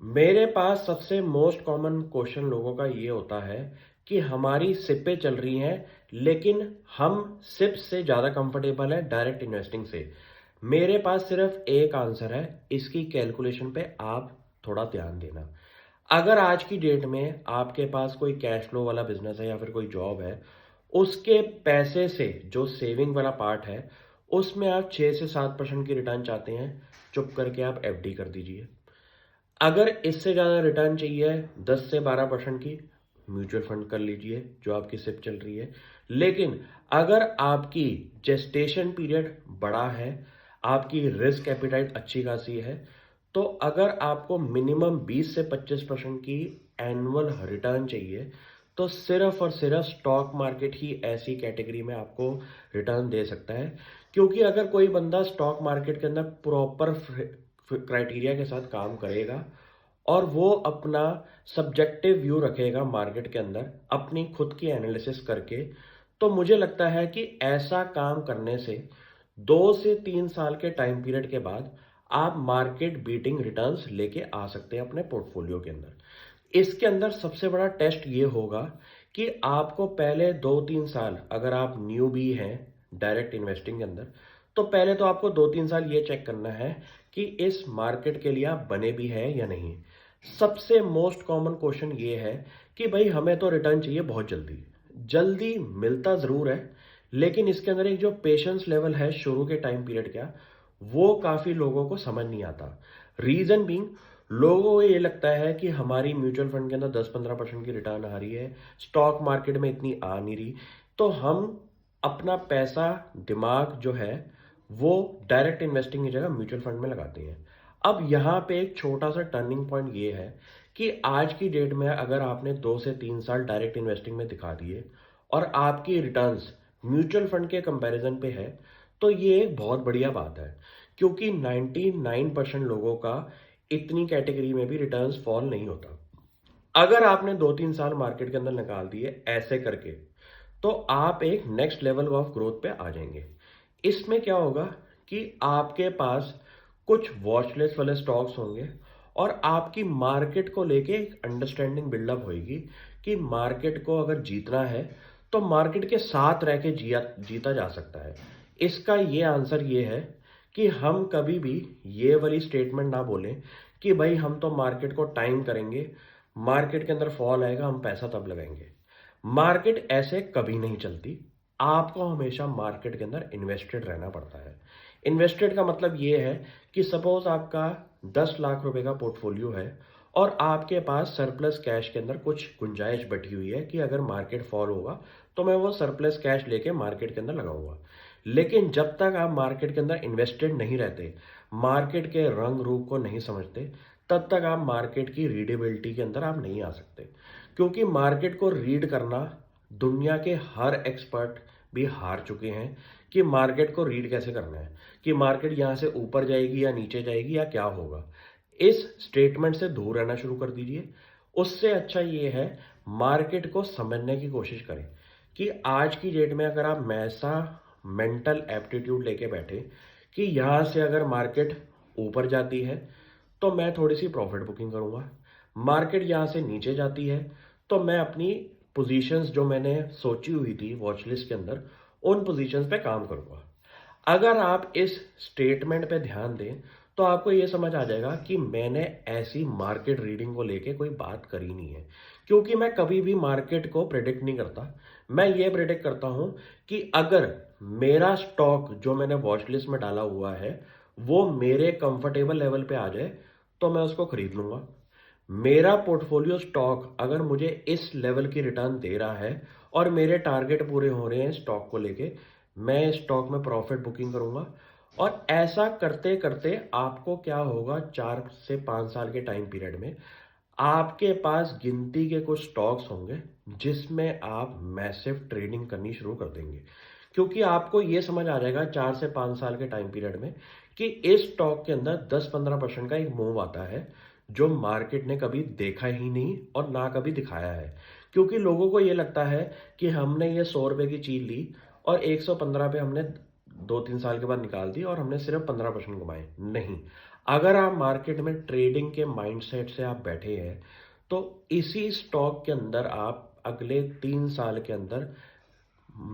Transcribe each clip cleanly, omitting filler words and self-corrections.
मेरे पास सबसे most common question लोगों का ये होता है कि हमारी सिपें चल रही हैं, लेकिन हम सिप से ज़्यादा कंफर्टेबल है डायरेक्ट इन्वेस्टिंग से। मेरे पास सिर्फ एक आंसर है, इसकी कैलकुलेशन पे आप थोड़ा ध्यान देना। अगर आज की डेट में आपके पास कोई कैश फ्लो वाला बिजनेस है या फिर कोई जॉब है, उसके पैसे से जो सेविंग वाला पार्ट है, उसमें आप 6 से 7% की रिटर्न चाहते हैं, चुप करके आप एफडी कर दीजिए। अगर इससे ज़्यादा रिटर्न चाहिए 10 से 12% की, म्यूचुअल फंड कर लीजिए जो आपकी सिप चल रही है। लेकिन अगर आपकी जेस्टेशन पीरियड बड़ा है, आपकी रिस्क एपिटाइट अच्छी खासी है, तो अगर आपको मिनिमम 20 से 25% की एनुअल रिटर्न चाहिए, तो सिर्फ और सिर्फ स्टॉक मार्केट ही ऐसी कैटेगरी में आपको रिटर्न दे सकता है। क्योंकि अगर कोई बंदा स्टॉक मार्केट के अंदर प्रॉपर क्राइटेरिया के साथ काम करेगा और वो अपना सब्जेक्टिव व्यू रखेगा मार्केट के अंदर अपनी खुद की एनालिसिस करके, तो मुझे लगता है कि ऐसा काम करने से 2 से 3 साल के टाइम पीरियड के बाद आप मार्केट बीटिंग रिटर्न्स लेके आ सकते हैं अपने पोर्टफोलियो के अंदर। इसके अंदर सबसे बड़ा टेस्ट ये होगा कि आपको पहले 2-3 साल, अगर आप न्यू भी हैं डायरेक्ट इन्वेस्टिंग के अंदर, तो पहले तो आपको 2-3 साल ये चेक करना है कि इस मार्केट के लिए आप बने भी हैं या नहीं। सबसे मोस्ट कॉमन क्वेश्चन ये है कि भाई हमें तो रिटर्न चाहिए बहुत जल्दी। जल्दी मिलता ज़रूर है, लेकिन इसके अंदर एक जो पेशेंस लेवल है शुरू के टाइम पीरियड का, वो काफ़ी लोगों को समझ नहीं आता। रीज़न बीइंग, लोगों को ये लगता है कि हमारी म्यूचुअल फंड के अंदर 10-15% की रिटर्न आ रही है, स्टॉक मार्केट में इतनी आ नहीं रही, तो हम अपना पैसा, दिमाग जो है, वो डायरेक्ट इन्वेस्टिंग की जगह म्यूचुअल फंड में लगाते हैं। अब यहाँ पे एक छोटा सा टर्निंग पॉइंट ये है कि आज की डेट में अगर आपने 2 से 3 साल डायरेक्ट इन्वेस्टिंग में दिखा दिए और आपकी रिटर्न्स म्यूचुअल फंड के कंपैरिजन पे है, तो ये एक बहुत बढ़िया बात है। क्योंकि 99% लोगों का इतनी कैटेगरी में भी रिटर्न्स फॉल नहीं होता। अगर आपने 2-3 साल मार्केट के अंदर निकाल दिए ऐसे करके, तो आप एक नेक्स्ट लेवल ऑफ ग्रोथ पे आ जाएंगे। इसमें क्या होगा कि आपके पास कुछ वॉच लिस्ट वाले स्टॉक्स होंगे और आपकी मार्केट को लेके एक अंडरस्टैंडिंग बिल्डअप होगी कि मार्केट को अगर जीतना है तो मार्केट के साथ रह के जीता जा सकता है। इसका ये आंसर ये है कि हम कभी भी ये वाली स्टेटमेंट ना बोलें कि भाई हम तो मार्केट को टाइम करेंगे, मार्केट के अंदर फॉल आएगा हम पैसा तब लगाएंगे। मार्केट ऐसे कभी नहीं चलती। आपको हमेशा मार्केट के अंदर इन्वेस्टेड रहना पड़ता है। इन्वेस्टेड का मतलब ये है कि सपोज आपका 10 लाख रुपए का पोर्टफोलियो है और आपके पास सरप्लस कैश के अंदर कुछ गुंजाइश बची हुई है कि अगर मार्केट फॉल होगा तो मैं वो सरप्लस कैश लेके मार्केट के अंदर लगाऊंगा। लेकिन जब तक आप मार्केट के अंदर इन्वेस्टेड नहीं रहते, मार्केट के रंग रूप को नहीं समझते, तब तक आप मार्केट की रीडेबिलिटी के अंदर आप नहीं आ सकते। क्योंकि मार्केट को रीड करना दुनिया के हर एक्सपर्ट भी हार चुके हैं कि मार्केट को रीड कैसे करना है, कि मार्केट यहाँ से ऊपर जाएगी या नीचे जाएगी या क्या होगा। इस स्टेटमेंट से दूर रहना शुरू कर दीजिए। उससे अच्छा ये है, मार्केट को समझने की कोशिश करें कि आज की डेट में अगर आप ऐसा मेंटल एप्टीट्यूड लेके बैठे कि यहाँ से अगर मार्केट ऊपर जाती है तो मैं थोड़ी सी प्रॉफिट बुकिंग करूँगा, मार्केट यहाँ से नीचे जाती है तो मैं अपनी पोजीशंस जो मैंने सोची हुई थी वॉच लिस्ट के अंदर, उन पोजीशंस पे काम करूँगा। अगर आप इस स्टेटमेंट पे ध्यान दें तो आपको ये समझ आ जाएगा कि मैंने ऐसी मार्केट रीडिंग को लेके कोई बात करी नहीं है। क्योंकि मैं कभी भी मार्केट को प्रेडिक्ट नहीं करता। मैं ये प्रेडिक्ट करता हूं कि अगर मेरा स्टॉक जो मैंने वॉच लिस्ट में डाला हुआ है वो मेरे कंफर्टेबल लेवल पे आ जाए तो मैं उसको खरीद लूंगा। मेरा पोर्टफोलियो स्टॉक अगर मुझे इस लेवल की रिटर्न दे रहा है और मेरे टारगेट पूरे हो रहे हैं स्टॉक को लेके, मैं स्टॉक में प्रॉफिट बुकिंग करूंगा। और ऐसा करते करते आपको क्या होगा, 4 से 5 साल के टाइम पीरियड में आपके पास गिनती के कुछ स्टॉक्स होंगे जिसमें आप मैसिव ट्रेडिंग करनी शुरू कर देंगे। क्योंकि आपको ये समझ आ जाएगा 4 से 5 साल के टाइम पीरियड में कि इस स्टॉक के अंदर 10-15% का एक मूव आता है जो मार्केट ने कभी देखा ही नहीं और ना कभी दिखाया है। क्योंकि लोगों को ये लगता है कि हमने ये 100 रुपए की चीज ली और 115 पे हमने 2-3 साल के बाद निकाल दी और हमने सिर्फ 15% कमाए। नहीं, अगर आप मार्केट में ट्रेडिंग के माइंडसेट से आप बैठे हैं तो इसी स्टॉक के अंदर आप अगले 3 साल के अंदर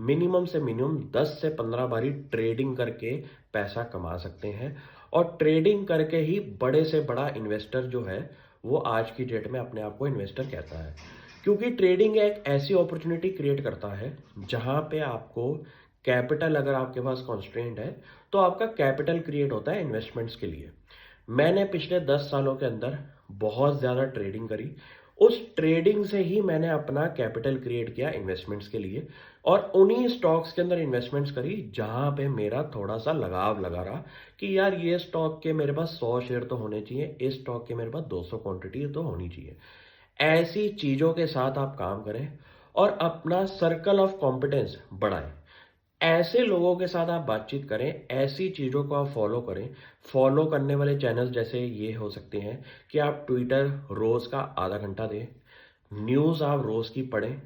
मिनिमम से मिनिमम 10 से 15 बारी ट्रेडिंग करके पैसा कमा सकते हैं। और ट्रेडिंग करके ही बड़े से बड़ा इन्वेस्टर जो है वो आज की डेट में अपने आप को इन्वेस्टर कहता है, क्योंकि ट्रेडिंग एक ऐसी अपॉर्चुनिटी क्रिएट करता है जहां पे आपको कैपिटल, अगर आपके पास कॉन्स्ट्रेंट है तो आपका कैपिटल क्रिएट होता है इन्वेस्टमेंट्स के लिए। मैंने पिछले 10 सालों के अंदर बहुत ज़्यादा ट्रेडिंग करी। उस ट्रेडिंग से ही मैंने अपना कैपिटल क्रिएट किया इन्वेस्टमेंट्स के लिए, और उन्हीं स्टॉक्स के अंदर इन्वेस्टमेंट्स करी जहां पे मेरा थोड़ा सा लगाव लगा रहा कि यार ये स्टॉक के मेरे पास 100 शेयर तो होने चाहिए, इस स्टॉक के मेरे पास 200 क्वांटिटी तो होनी चाहिए। ऐसी चीज़ों के साथ आप काम करें और अपना सर्कल ऑफ कॉम्पिटेंस बढ़ाएं। ऐसे लोगों के साथ आप बातचीत करें, ऐसी चीज़ों को आप फॉलो करें। फॉलो करने वाले चैनल्स जैसे ये हो सकते हैं कि आप ट्विटर रोज़ का आधा घंटा दें, न्यूज़ आप रोज़ की पढ़ें,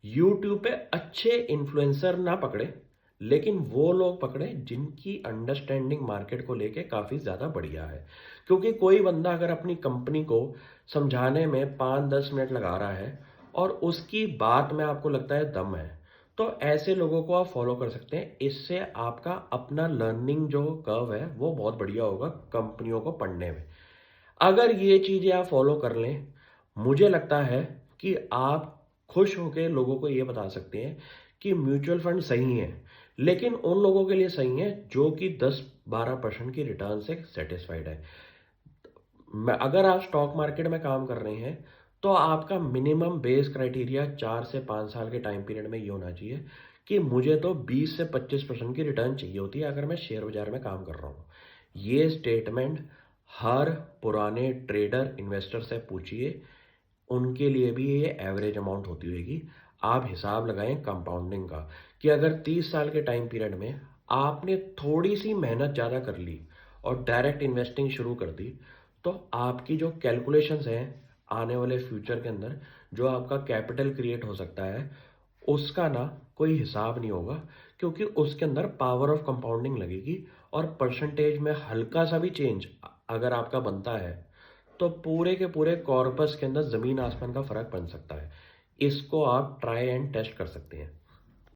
यूट्यूब पे अच्छे इन्फ्लुएंसर ना पकड़े, लेकिन वो लोग पकड़े जिनकी अंडरस्टैंडिंग मार्केट को लेके काफ़ी ज़्यादा बढ़िया है। क्योंकि कोई बंदा अगर अपनी कंपनी को समझाने में 5-10 मिनट लगा रहा है और उसकी बात में आपको लगता है दम है, तो ऐसे लोगों को आप फॉलो कर सकते हैं। इससे आपका अपना लर्निंग जो कर्व है वो बहुत बढ़िया होगा कंपनियों को पढ़ने में। अगर ये चीज़ें आप फॉलो कर लें, मुझे लगता है कि आप खुश होकर लोगों को ये बता सकते हैं कि म्यूचुअल फंड सही है, लेकिन उन लोगों के लिए सही है जो कि 10-12% की रिटर्न से सेटिस्फाइड है। अगर आप स्टॉक मार्केट में काम कर रहे हैं तो आपका मिनिमम बेस क्राइटेरिया 4 से 5 साल के टाइम पीरियड में ये होना चाहिए कि मुझे तो 20 से 25% की रिटर्न चाहिए होती है अगर मैं शेयर बाजार में काम कर रहा हूँ। ये स्टेटमेंट हर पुराने ट्रेडर इन्वेस्टर से पूछिए, उनके लिए भी ये एवरेज अमाउंट होती होगी। आप हिसाब लगाएं कंपाउंडिंग का कि अगर 30 साल के टाइम पीरियड में आपने थोड़ी सी मेहनत ज़्यादा कर ली और डायरेक्ट इन्वेस्टिंग शुरू कर दी, तो आपकी जो कैलकुलेशंस हैं आने वाले फ्यूचर के अंदर जो आपका कैपिटल क्रिएट हो सकता है उसका ना कोई हिसाब नहीं होगा, क्योंकि उसके अंदर पावर ऑफ कंपाउंडिंग लगेगी। और परसेंटेज में हल्का सा भी चेंज अगर आपका बनता है तो पूरे के पूरे कॉर्पस के अंदर ज़मीन आसमान का फ़र्क बन सकता है। इसको आप ट्राई एंड टेस्ट कर सकते हैं।